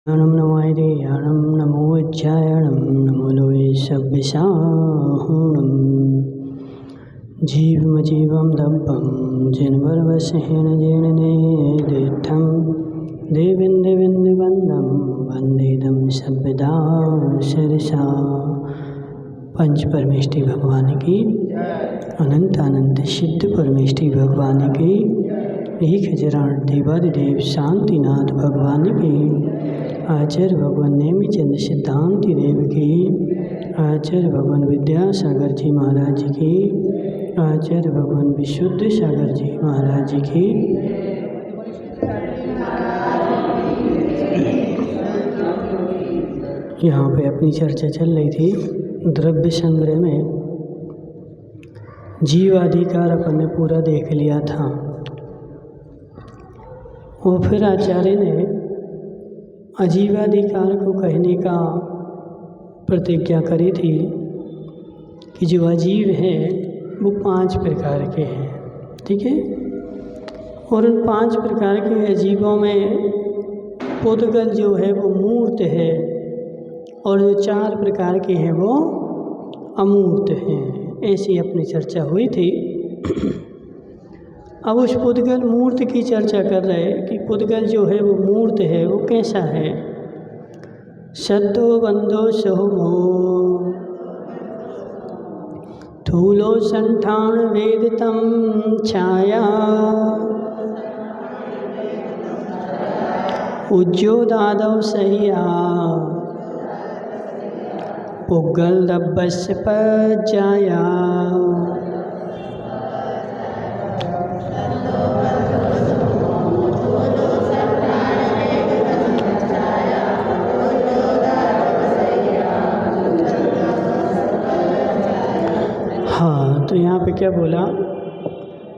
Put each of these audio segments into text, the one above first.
नमो नमोऽर्याणं नमो वज्रायणं नमो लोके सव्यसाहूणं जीवमजीवं दब्बं जिन्वरवशेन जीर्णनेदिष्ठं देवेन्द्रवन्दं वन्देदं सभ्यदा शिरसा। पंच परमेष्टि भगवान की, अनंत अनंत सिद्ध परमेष्टि भगवान की, 1000 देवादिदेव शांतिनाथ भगवान की, आचार्य भगवान नेमिचंद सिद्धांति देव की, आचार्य भगवान विद्यासागर जी महाराज की, आचार्य भगवान विशुद्ध सागर जी महाराज की, यहाँ पे अपनी चर्चा चल रही थी द्रव्य संग्रह में। जीवाधिकार अपन ने पूरा देख लिया था और फिर आचार्य ने अजीवाधिकार को कहने का प्रतिज्ञा करी थी कि जो अजीव हैं वो 5 प्रकार के हैं, ठीक है। और उन 5 प्रकार के अजीवों में पुद्गल जो है वो मूर्त है और जो 4 प्रकार के हैं वो अमूर्त हैं। ऐसी अपनी चर्चा हुई थी। अब उस पुद्गल मूर्त की चर्चा कर रहे हैं कि पुद्गल जो है वो मूर्त है, वो कैसा है। सद्दो बंधो सोमो थूलो संठान वेदतम छाया उज्जोदादौ सहिया पुग्गल दब्बस्य पज्जाया। हाँ, तो यहाँ पे क्या बोला,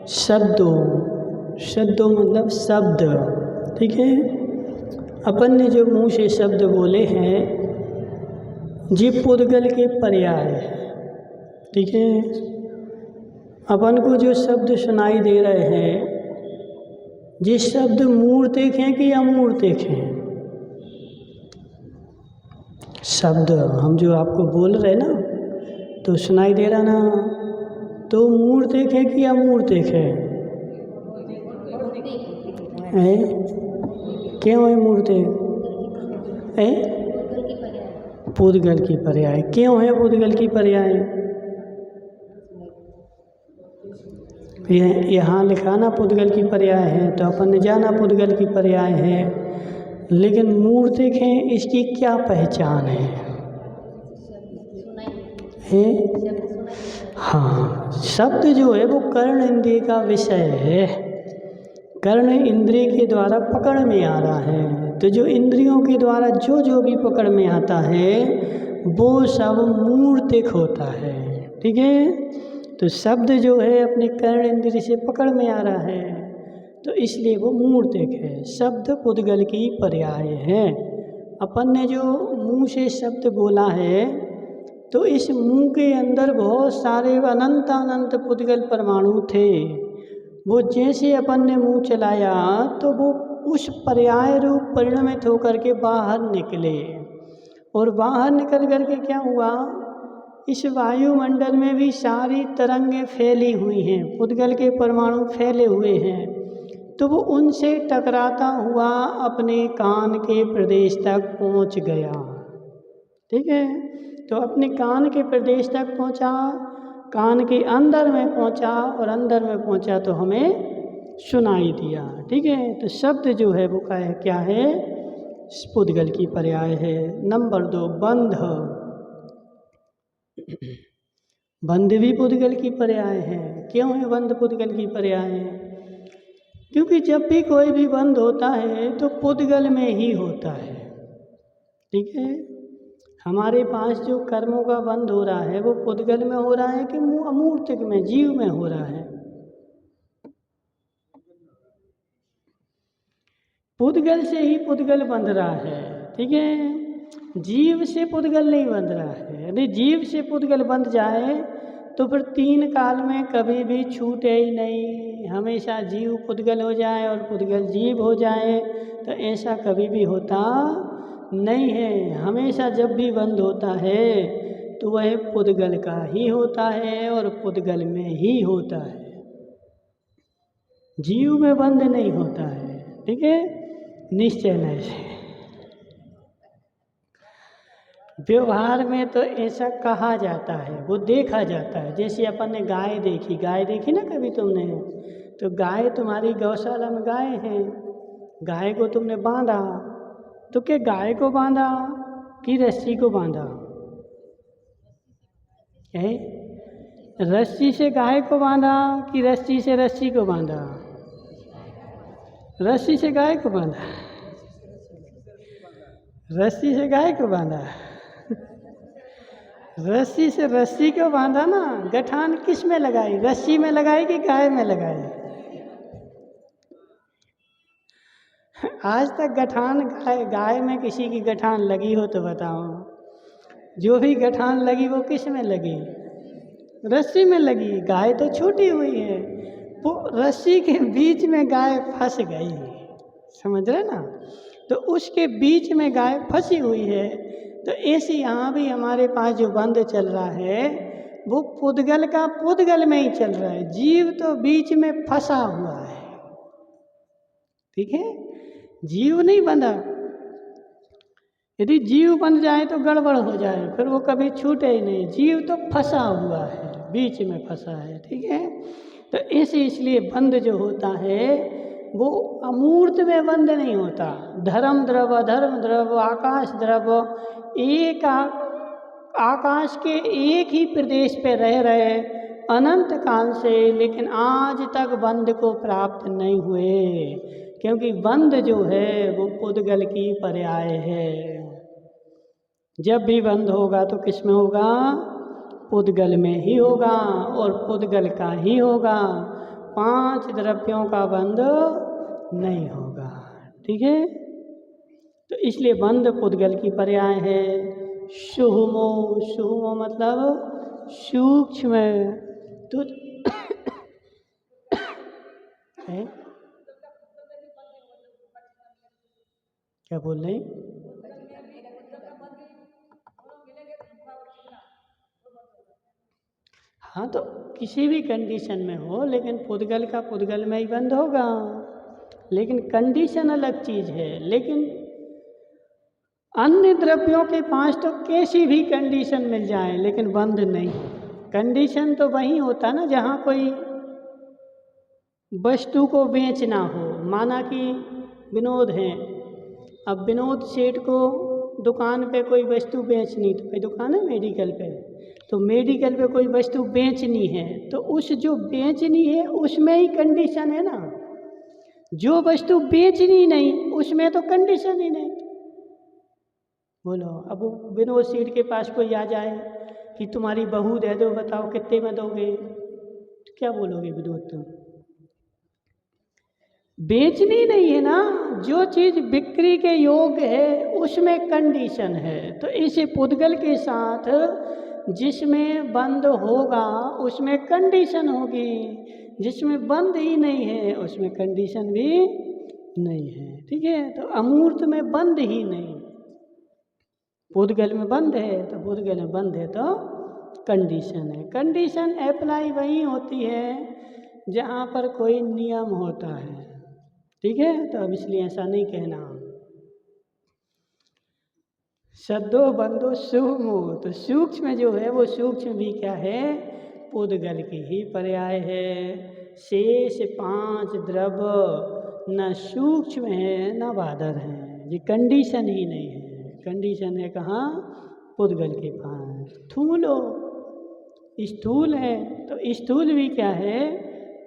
शब्दों मतलब शब्द, ठीक है। अपन ने जो मुंह से शब्द बोले हैं जी पुद्गल के पर्याय है, ठीक है। अपन को जो शब्द सुनाई दे रहे हैं ये शब्द मूर्तिक हैं कि अमूर्तिक हैं। शब्द हम जो आपको बोल रहे ना तो सुनाई दे रहा ना, तो मूर्तिक है कि अमूर्तिक है? क्यों है मूर्तिक? पुद्गल की पर्याय क्यों है? पुद्गल की पर्याय यहाँ लिखा ना पुद्गल की पर्याय है, तो अपन ने जाना पुद्गल की पर्याय है। लेकिन मूर्तिक है, इसकी क्या पहचान है? हाँ, शब्द जो है वो कर्ण इंद्रिय का विषय है, कर्ण इंद्रिय के द्वारा पकड़ में आ रहा है। तो जो इंद्रियों के द्वारा जो भी पकड़ में आता है वो सब मूर्तिक होता है, ठीक है। तो शब्द जो है अपने कर्ण इंद्रिय से पकड़ में आ रहा है, तो इसलिए वो मूर्तिक है। शब्द पुद्गल की पर्याय है। अपन ने जो मुंह से शब्द बोला है तो इस मुंह के अंदर बहुत सारे अनंत पुद्गल परमाणु थे। वो जैसे अपन ने मुंह चलाया तो वो उस पर्याय रूप परिणमित होकर के बाहर निकले, और बाहर निकल करके क्या हुआ, इस वायुमंडल में भी सारी तरंगें फैली हुई हैं, पुद्गल के परमाणु फैले हुए हैं। तो वो उनसे टकराता हुआ अपने कान के प्रदेश तक पहुंच गया, ठीक है। तो अपने कान के प्रदेश तक पहुंचा, कान के अंदर में पहुंचा, और अंदर में पहुंचा तो हमें सुनाई दिया, ठीक है। तो शब्द जो है वो क्या है? पुद्गल की पर्याय है। नंबर 2, बंध। बंध भी पुद्गल की पर्याय है। क्यों है बंध पुद्गल की पर्याय है? क्योंकि जब भी कोई भी बंध होता है तो पुद्गल में ही होता है, ठीक है। हमारे पास जो कर्मों का बंध हो रहा है वो पुद्गल में हो रहा है कि अमूर्तिक में, जीव में हो रहा है? पुद्गल से ही पुद्गल बंध रहा है, ठीक है। जीव से पुद्गल नहीं बंध रहा है। यदि जीव से पुद्गल बंध जाए तो फिर 3 काल में कभी भी छूटे ही नहीं। हमेशा जीव पुद्गल हो जाए और पुद्गल जीव हो जाए, तो ऐसा कभी भी होता नहीं है। हमेशा जब भी बंध होता है तो वह पुद्गल का ही होता है और पुद्गल में ही होता है, जीव में बंध नहीं होता है। ठीक है, निश्चय नहीं से। व्यवहार में तो ऐसा कहा जाता है, वो देखा जाता है। जैसे अपन ने गाय देखी ना कभी तुमने, तो गाय तुम्हारी गौशाला में गाय है, गाय को तुमने बांधा, तो क्या गाय को बांधा कि रस्सी को बांधा है? रस्सी से गाय को बांधा कि रस्सी से रस्सी को बांधा? रस्सी से गाय को बांधा, रस्सी से गाय को बांधा, रस्सी से रस्सी को बांधा ना। गठान किस में लगाई, रस्सी में लगाई कि गाय में लगाई? आज तक गठान गाय में किसी की गठान लगी हो तो बताओ। जो भी गठान लगी वो किस में लगी? रस्सी में लगी। गाय तो छूटी हुई है, वो रस्सी के बीच में गाय फंस गई, समझ रहे ना? तो उसके बीच में गाय फंसी हुई है। तो ऐसे यहाँ भी हमारे पास जो बंध चल रहा है वो पुद्गल का पुद्गल में ही चल रहा है, जीव तो बीच में फंसा हुआ है। ठीक है, जीव नहीं बंधा। यदि जीव बन जाए तो गड़बड़ हो जाए, फिर वो कभी छूटे ही नहीं। जीव तो फंसा हुआ है, बीच में फंसा है। ठीक है, तो इसलिए बंध जो होता है वो अमूर्त में बंध नहीं होता। धर्म द्रव, अधर्म द्रव, आकाश द्रव, एक आकाश के एक ही प्रदेश पे रह रहे अनंत काल से, लेकिन आज तक बंध को प्राप्त नहीं हुए, क्योंकि बंध जो है वो पुद्गल की पर्याय है। जब भी बंध होगा तो किस में होगा? पुद्गल में ही होगा और पुद्गल का ही होगा। 5 द्रव्यों का बंध नहीं होगा। ठीक है, तो इसलिए बंध पुद्गल की पर्याय है। शुहुमो, शुहुमो मतलब सूक्ष्म तो है। क्या बोल रहे? हाँ, तो किसी भी कंडीशन में हो, लेकिन पुद्गल का पुद्गल में ही बंध होगा। लेकिन कंडीशन अलग चीज़ है। लेकिन अन्य द्रव्यों के 5 तो कैसी भी कंडीशन मिल जाए लेकिन बंध नहीं। कंडीशन तो वही होता ना जहाँ कोई वस्तु को बेचना हो। माना कि विनोद है, अब विनोद सेठ को दुकान पे कोई वस्तु बेचनी, तो कोई दुकान है मेडिकल पे, तो मेडिकल पे कोई वस्तु बेचनी है, तो उस जो बेचनी है उसमें ही कंडीशन है ना। जो वस्तु बेचनी नहीं उसमें तो कंडीशन ही नहीं। बोलो, अब विनोद सेठ के पास कोई आ जाए कि तुम्हारी बहू दे दो, बताओ कितने में दोगे, तो क्या बोलोगे विनोद तुम? बेचनी नहीं है ना। जो चीज़ बिक्री के योग्य है उसमें कंडीशन है। तो इसी पुद्गल के साथ जिसमें बंध होगा उसमें कंडीशन होगी, जिसमें बंध ही नहीं है उसमें कंडीशन भी नहीं है। ठीक है, तो अमूर्त में बंध ही नहीं, पुद्गल में बंध है तो पुद्गल में बंध है तो कंडीशन है। कंडीशन अप्लाई वहीं होती है जहाँ पर कोई नियम होता है। ठीक है, तो अब इसलिए ऐसा नहीं कहना। सद्दो बंधो सूक्ष्म, तो सूक्ष्म जो है वो सूक्ष्म भी क्या है? पुद्गल की ही पर्याय है। शेष 5 द्रव्य न सूक्ष्म है न बादर है, ये कंडीशन ही नहीं है। कंडीशन है कहाँ? पुद्गल के पास। स्थूल हो, स्थूल है, तो स्थूल भी क्या है?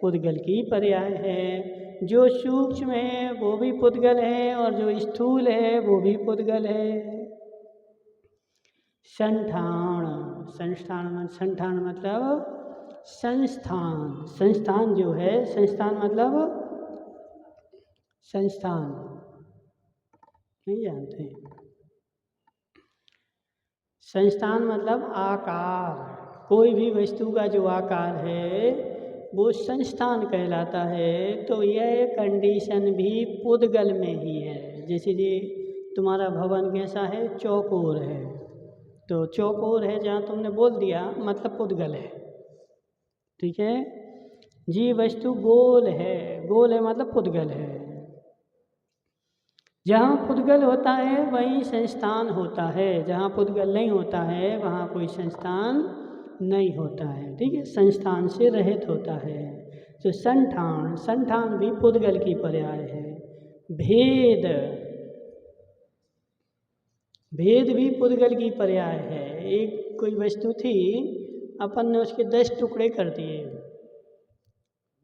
पुद्गल की पर्याय है। जो सूक्ष्म है वो भी पुद्गल है और जो स्थूल है वो भी पुद्गल है। संठान, संठान मतलब संस्थान। संस्थान जो है, संस्थान मतलब संस्थान, नहीं जानते? संस्थान मतलब आकार। कोई भी वस्तु का जो आकार है वो संस्थान कहलाता है। तो यह कंडीशन भी पुद्गल में ही है। जैसे ये तुम्हारा भवन कैसा है? चौकोर है। तो चौकोर है जहाँ तुमने बोल दिया मतलब पुद्गल है, ठीक है। जीव वस्तु गोल है, गोल है मतलब पुद्गल है। जहाँ पुद्गल होता है वहीं संस्थान होता है, जहाँ पुद्गल नहीं होता है वहाँ कोई संस्थान नहीं होता है, ठीक है। संस्थान से रहित होता है। तो संठान, संठान भी पुद्गल की पर्याय है। भेद, भेद भी पुद्गल की पर्याय है। एक कोई वस्तु थी, अपन ने उसके 10 टुकड़े कर दिए,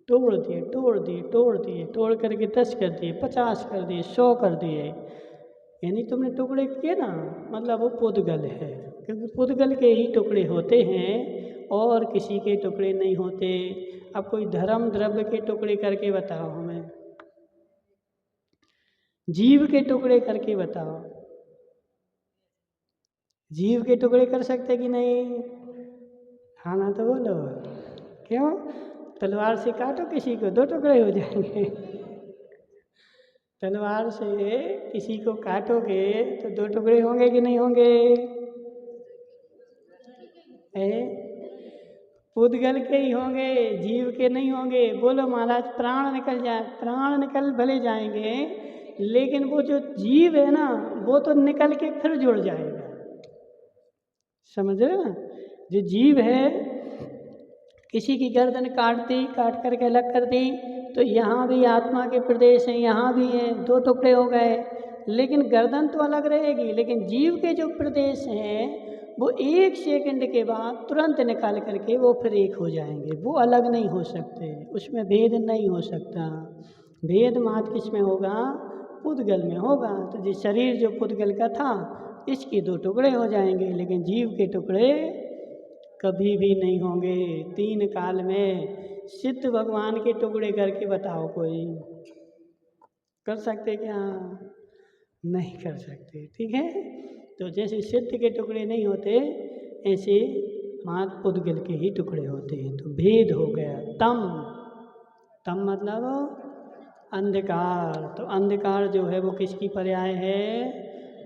तोड़ दिए तोड़ दिए तोड़ दिए, तोड़ करके 10 कर दिए, 50 कर दिए, 100 कर दिए, यानी तुमने टुकड़े किए ना, मतलब वो पुद्गल है, क्योंकि पुद्गल के ही टुकड़े होते हैं और किसी के टुकड़े नहीं होते। अब कोई धर्म द्रव्य के टुकड़े करके बताओ हमें, जीव के टुकड़े करके बताओ, जीव के टुकड़े कर सकते कि नहीं? हाँ ना तो बोलो। क्यों? तलवार से काटो किसी को, 2 टुकड़े हो जाएंगे। तलवार से किसी को काटोगे तो 2 टुकड़े होंगे कि नहीं होंगे? पुद्गल के ही होंगे, जीव के नहीं होंगे। बोलो महाराज, प्राण निकल जाए, प्राण निकल भले जाएंगे, लेकिन वो जो जीव है ना वो तो निकल के फिर जुड़ जाएगा, समझ रहे ना। जो जीव है, किसी की गर्दन काट दी, काट करके अलग कर दी, तो यहाँ भी आत्मा के प्रदेश हैं, यहाँ भी हैं, 2 टुकड़े हो गए, लेकिन गर्दन तो अलग रहेगी, लेकिन जीव के जो प्रदेश हैं वो 1 सेकंड के बाद तुरंत निकाल करके वो फिर एक हो जाएंगे, वो अलग नहीं हो सकते, उसमें भेद नहीं हो सकता। भेद मात्र किस में होगा? पुद्गल में होगा। तो जिस शरीर जो पुद्गल का था, इसके 2 टुकड़े हो जाएंगे, लेकिन जीव के टुकड़े कभी भी नहीं होंगे। 3 काल में सिद्ध भगवान के टुकड़े करके बताओ, कोई कर सकते क्या? नहीं कर सकते, ठीक है। तो जैसे सिद्ध के टुकड़े नहीं होते, ऐसे मात्र पुद्गल के ही टुकड़े होते हैं। तो भेद हो गया। तम, तम मतलब अंधकार। तो अंधकार जो है वो किसकी पर्याय है?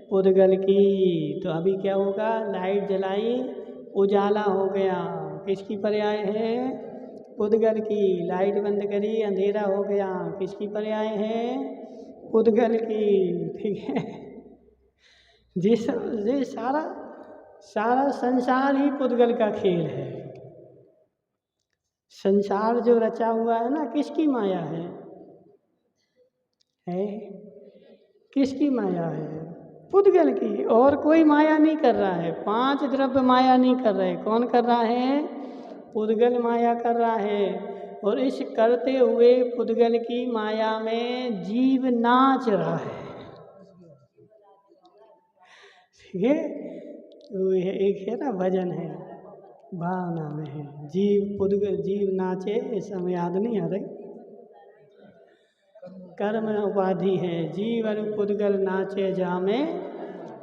पुद्गल की। तो अभी क्या होगा? लाइट जलाई, उजाला हो गया, किसकी पर्याय है? पुद्गल की। लाइट बंद करी, अंधेरा हो गया, किसकी पर्याय है? पुद्गल की, ठीक है। ये सारा सारा संसार ही पुद्गल का खेल है। संसार जो रचा हुआ है ना, किसकी माया है? किसकी माया है? पुद्गल की। और कोई माया नहीं कर रहा है, 5 द्रव्य माया नहीं कर रहे। कौन कर रहा है? पुद्गल माया कर रहा है। और इस करते हुए पुद्गल की माया में जीव नाच रहा है, ठीक है। वो एक है ना भजन है, भावना में है, जीव पुद्गल जीव नाचे, ऐसा हमें याद नहीं आ रही। कर्म उपाधि है, जीव और पुद्गल नाचे जहाँ में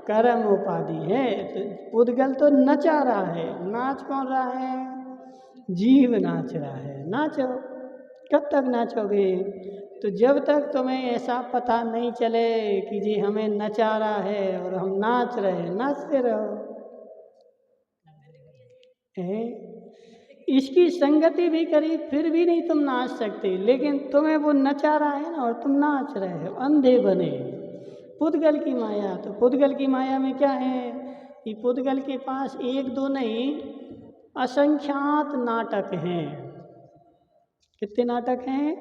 कर्म उपाधि है। तो पुद्गल तो नचा रहा है, नाच कौन रहा है? जीव नाच रहा है। नाचो, कब तक नाचोगे? तो जब तक तुम्हें ऐसा पता नहीं चले कि जी हमें नचा रहा है और हम नाच रहे हैं, नाचते रहो। इसकी संगति भी करी फिर भी नहीं तुम नाच सकते, लेकिन तुम्हें वो नचा रहा है ना और तुम नाच रहे हो, अंधे बने। पुद्गल की माया। तो पुद्गल की माया में क्या है कि पुद्गल के पास 1-2 नहीं, असंख्यात नाटक हैं। कितने नाटक हैं?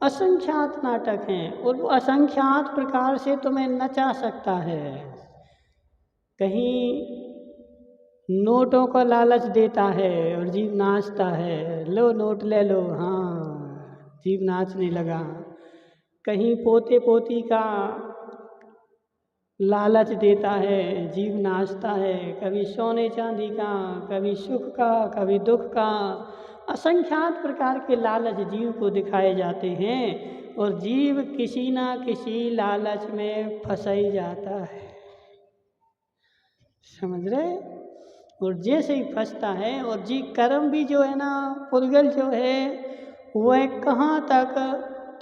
असंख्यात नाटक हैं। और वो असंख्यात प्रकार से तुम्हें नचा सकता है। कहीं नोटों का लालच देता है और जीव नाचता है, लो नोट ले लो, हाँ, जीव नाचने लगा। कहीं पोते पोती का लालच देता है, जीव नाचता है। कभी सोने चांदी का, कभी सुख का, कभी दुख का, असंख्यात प्रकार के लालच जीव को दिखाए जाते हैं और जीव किसी ना किसी लालच में फंस ही जाता है, समझ रहे। और जैसे ही फंसता है, और जी कर्म भी जो है ना, पुद्गल जो है वह कहाँ तक,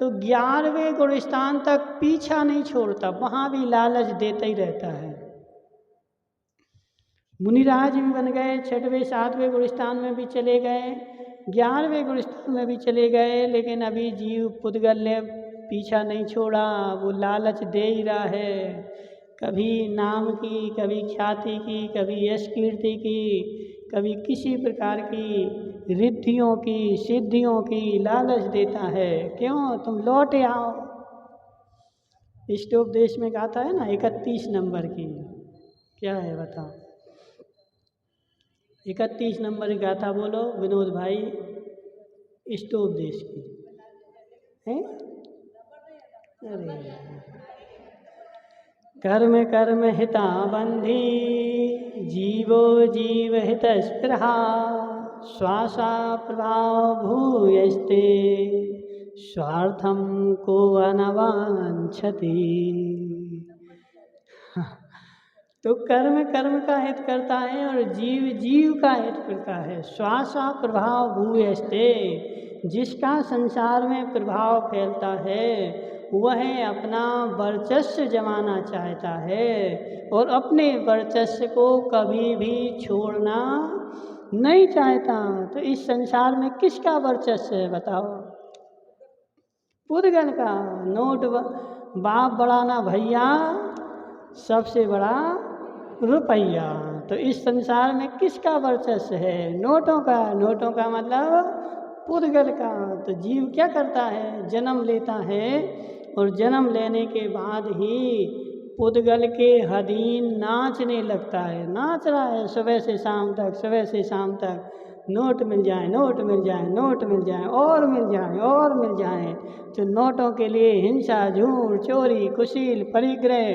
तो 11वें गुणस्थान तक पीछा नहीं छोड़ता, वहाँ भी लालच देता ही रहता है। मुनिराज भी बन गए, 6वें 7वें गुणस्थान में भी चले गए, 11वें गुणस्थान में भी चले गए, लेकिन अभी जीव पुद्गल ने पीछा नहीं छोड़ा, वो लालच दे ही रहा है। कभी नाम की, कभी ख्याति की, कभी यश कीर्ति की, कभी किसी प्रकार की रिद्धियों की, सिद्धियों की लालच देता है। क्यों? तुम लौट आओ। इष्टोपदेश में गाथा है ना 31 नंबर की, क्या है बताओ? 31 नंबर की गाथा बोलो विनोद भाई, इष्टोपदेश की है। अरे कर्म कर्म हिता बंधी, जीवो जीव हित स्पृहा, श्वासा प्रभाव भूयस्ते, स्वार्थम को अनवांछति। तो कर्म कर्म का हित करता है और जीव जीव का हित करता है। श्वासा प्रभाव भूयस्ते, जिसका संसार में प्रभाव फैलता है वह अपना वर्चस्व जमाना चाहता है और अपने वर्चस्व को कभी भी छोड़ना नहीं चाहता। तो इस संसार में किसका वर्चस्व है बताओ? पुद्गल का। नोट बाप बड़ा ना भैया, सबसे बड़ा रुपया। तो इस संसार में किसका वर्चस्व है? नोटों का। नोटों का मतलब पुद्गल का। तो जीव क्या करता है? जन्म लेता है और जन्म लेने के बाद ही पुद्गल के अधीन नाचने लगता है। नाच रहा है सुबह से शाम तक, सुबह से शाम तक। नोट मिल जाए, नोट मिल जाए, नोट मिल जाए, और मिल जाए, और मिल जाए। तो नोटों के लिए हिंसा, झूठ, चोरी, कुशील, परिग्रह,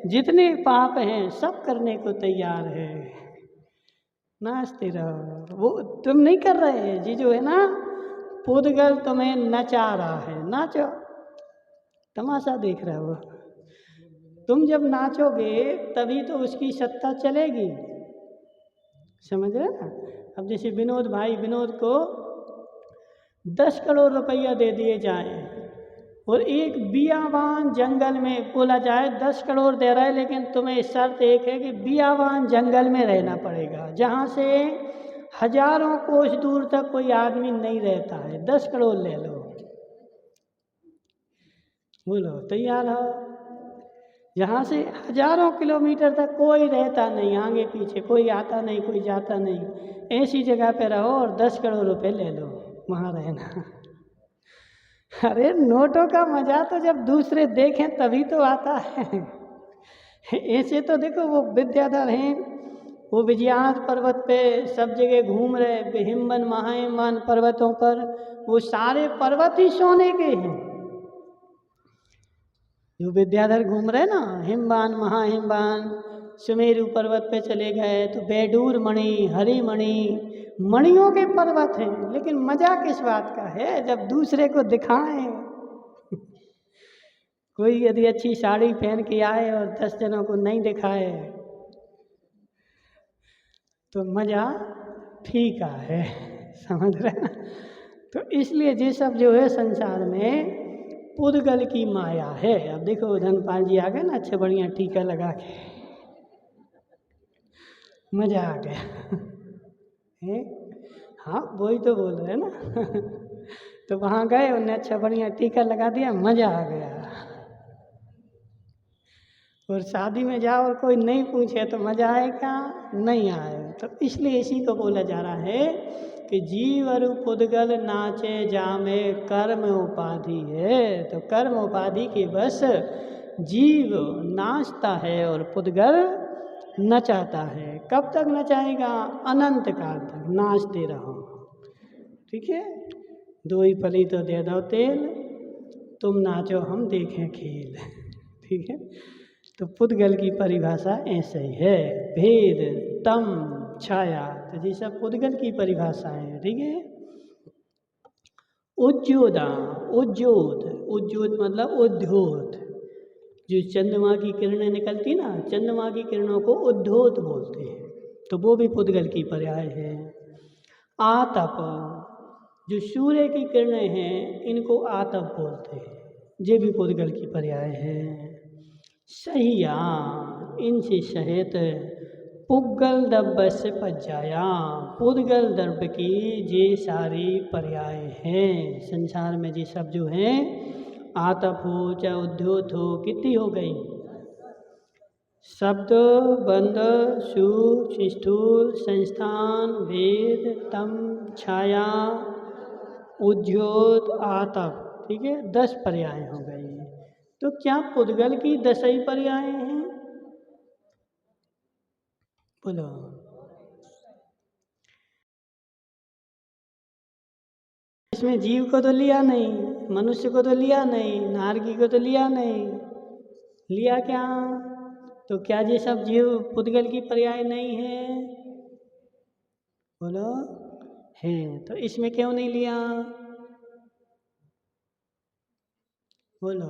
जितने पाप हैं सब करने को तैयार है। नाचते रहो। वो तुम नहीं कर रहे जी, जो है ना पुद्गल तुम्हें नचा रहा है। नाचो, तमाशा देख रहे हो। तुम जब नाचोगे तभी तो उसकी सत्ता चलेगी। समझ रहे ना? अब जैसे विनोद भाई, विनोद को 10 करोड़ रुपया दे दिए जाए और एक बियावान जंगल में बोला जाए 10 करोड़ दे रहा है, लेकिन तुम्हें शर्त एक है कि बियावान जंगल में रहना पड़ेगा, जहाँ से हजारों कोस दूर तक कोई आदमी नहीं रहता है। 10 करोड़ ले लो। बोलो तैयार हो? यहाँ से हजारों किलोमीटर तक कोई रहता नहीं, आगे पीछे कोई आता नहीं, कोई जाता नहीं। ऐसी जगह पे रहो और 10 करोड़ रुपए ले लो, वहाँ रहना। अरे नोटों का मजा तो जब दूसरे देखें तभी तो आता है। ऐसे तो देखो वो विद्याधर हैं, वो विजयाद पर्वत पे सब जगह घूम रहे, हिमवन महाहिमवन पर्वतों पर। वो सारे पर्वत ही सोने के हैं। जो विद्याधर घूम रहे ना, हिमवान महाहिमवान, सुमेरु पर्वत पे चले गए तो बेडूर मणि, हरी मणि, मणियों के पर्वत हैं। लेकिन मजा किस बात का है? जब दूसरे को दिखाएं। कोई यदि अच्छी साड़ी पहन के आए और 10 जनों को नहीं दिखाए तो मजा फीका है। समझ रहे ना? तो इसलिए ये सब जो है संसार में पुद्गल की माया है। अब देखो धनपाल जी आ गए ना, अच्छे बढ़िया टीका लगा के, मजा आ गया है। हाँ वही तो बोल रहे हैं ना। तो वहाँ गए, उन्हें अच्छा बढ़िया टीका लगा दिया, मजा आ गया। और शादी में जाओ और कोई नहीं पूछे तो मजा आएगा? नहीं आए। तो इसलिए इसी को बोला जा रहा है कि जीव अरु पुद्गल नाचे जामे कर्म उपाधि है। तो कर्म उपाधि के बस जीव नाचता है और पुद्गल नचाता है। कब तक नचाएगा? अनंत काल तक नाचते रहो। ठीक है? 2 ही फली तो दे दो तेल, तुम नाचो हम देखें खेल। ठीक है? तो पुद्गल की परिभाषा ऐसे ही है। भेद, तम, छाया, तो ये सब पुद्गल की परिभाषा है। ठीक है? उज्जोदा, उज्जोत, उज्जोत मतलब उद्योत। जो चंद्रमा की किरणें निकलती ना, चंद्रमा की किरणों को उद्योत बोलते हैं। तो वो भी पुद्गल की पर्याय है। आतप, जो सूर्य की किरणें हैं इनको आतप बोलते हैं। ये भी पुद्गल की पर्याय है। सहिया इनसे सहित पुग्गल दब्ब से पज्जाया, पुद्गल दर्भ की ये सारी पर्याय हैं। संसार में ये सब जो हैं, आतप हो चाहे उद्योत हो, कितनी हो गई? शब्द, बंध, सूक्ष्म, स्थूल, संस्थान, भेद, तम, छाया, उद्योत, आतप, ठीक है, 10 पर्याय हो गई। तो क्या पुद्गल की 10 ही पर्याय हैं? बोलो। इसमें जीव को तो लिया नहीं, मनुष्य को तो लिया नहीं, नारकी को तो लिया नहीं, लिया क्या? तो क्या ये सब जीव पुद्गल की पर्याय नहीं है? बोलो। है, तो इसमें क्यों नहीं लिया? बोलो।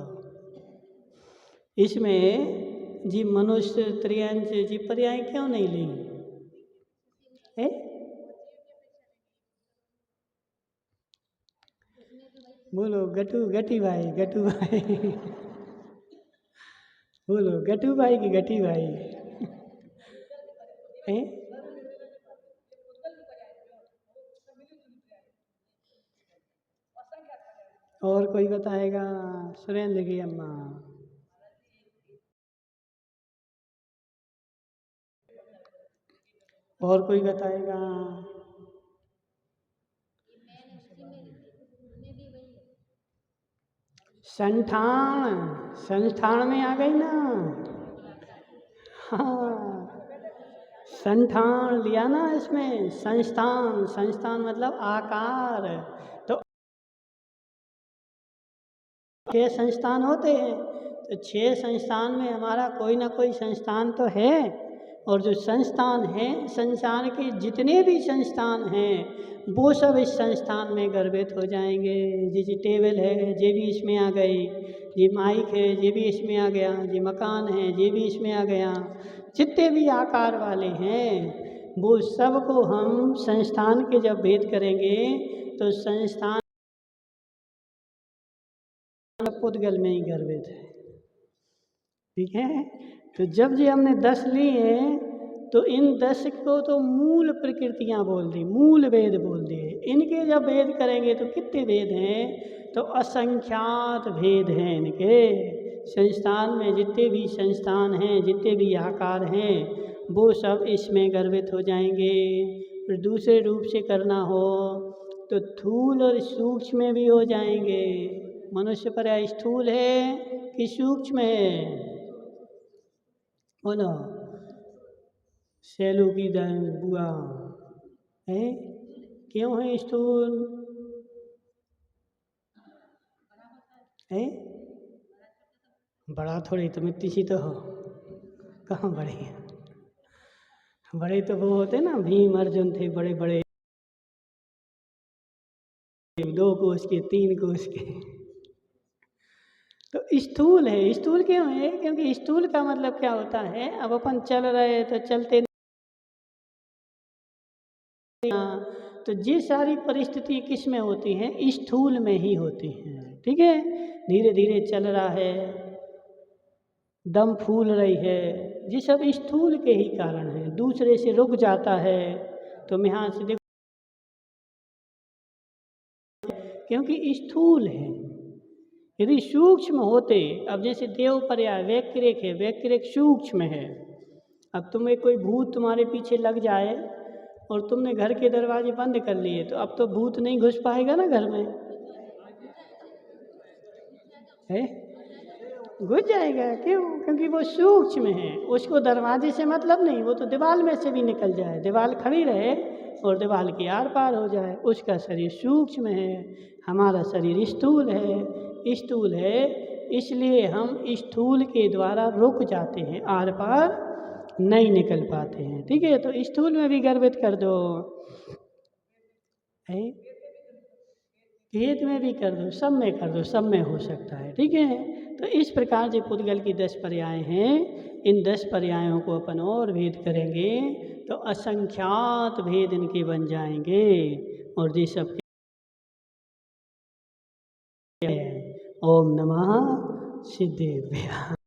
इसमें जी मनुष्य, त्रियंश जी पर्याय क्यों नहीं ली है? बोलो गटू गटी भाई, गटू भाई बोलो गटू भाई की गटी भाई है? और कोई बताएगा? सुरेंद्र की अम्मा। और कोई बताएगा? संठान, संस्थान में आ गई ना। हाँ, संठान लिया ना इसमें। संस्थान, संस्थान मतलब आकार। तो 6 संस्थान होते हैं, तो 6 संस्थान में हमारा कोई ना कोई संस्थान तो है। और जो संस्थान हैं, संसार के जितने भी संस्थान हैं, वो सब इस संस्थान में गर्भित हो जाएंगे। जैसे टेबल है, ये भी इसमें आ गई। ये माइक है, ये भी इसमें आ गया। ये मकान है, ये भी इसमें आ गया। जितने भी आकार वाले हैं, वो सब को हम संस्थान के जब भेद करेंगे तो संस्थान पुद्गल में ही गर्भित है। ठीक है, तो जब ये हमने 10 लिए तो इन 10 को तो मूल प्रकृतियां बोल दी, मूल वेद बोल दिए। इनके जब भेद करेंगे तो कितने भेद हैं? तो असंख्यात भेद हैं इनके। संस्थान में जितने भी संस्थान हैं, जितने भी आकार हैं, वो सब इसमें गर्भित हो जाएंगे। फिर दूसरे रूप से करना हो तो थूल और सूक्ष्म में भी हो जाएंगे। मनुष्य पर्याय स्थूल है कि सूक्ष्म है? बोलो। सैलू की बुआ है, क्यों है स्थूल है? बड़ा थोड़ी, तो मिट्टी सी तो हो। कहाँ बड़े हैं? बड़े तो वो होते ना, भीम अर्जुन थे बड़े बड़े, 2 कोस के, 3 कोस के। तो स्थूल है। स्थूल क्यों है? क्योंकि स्थूल का मतलब क्या होता है? अब अपन चल रहे तो चलते, तो ये सारी परिस्थिति किस में होती हैं? स्थूल में ही होती हैं। ठीक है, धीरे धीरे चल रहा है, दम फूल रही है, ये सब स्थूल के ही कारण है। दूसरे से रुक जाता है तो यहाँ से देखो, क्योंकि स्थूल है। यदि सूक्ष्म होते, अब जैसे देव पर्याय व्यक्तिरेक है, व्यक्तिरेक सूक्ष्म है। अब तुम्हें कोई भूत तुम्हारे पीछे लग जाए और तुमने घर के दरवाजे बंद कर लिए, तो अब तो भूत नहीं घुस पाएगा ना घर में, है? घुस जाएगा। क्यों? क्योंकि वो सूक्ष्म है, उसको दरवाजे से मतलब नहीं, वो तो दीवार में से भी निकल जाए, दीवार खड़ी रहे और दीवार की आर पार हो जाए। उसका शरीर सूक्ष्म है, हमारा शरीर स्थूल है। स्थूल है इसलिए हम स्थूल के द्वारा रुक जाते हैं, आर पार नहीं निकल पाते हैं। ठीक है, तो स्थूल में भी गर्भित कर दो, है? भेद में भी कर दो, सब में कर दो, सब में हो सकता है। ठीक है, तो इस प्रकार जो पुद्गल की 10 पर्याय हैं, इन 10 पर्यायों को अपन और भेद करेंगे तो असंख्यात भेद इनके बन जाएंगे। और ये सब ओम नमः सिद्धेभ्यः।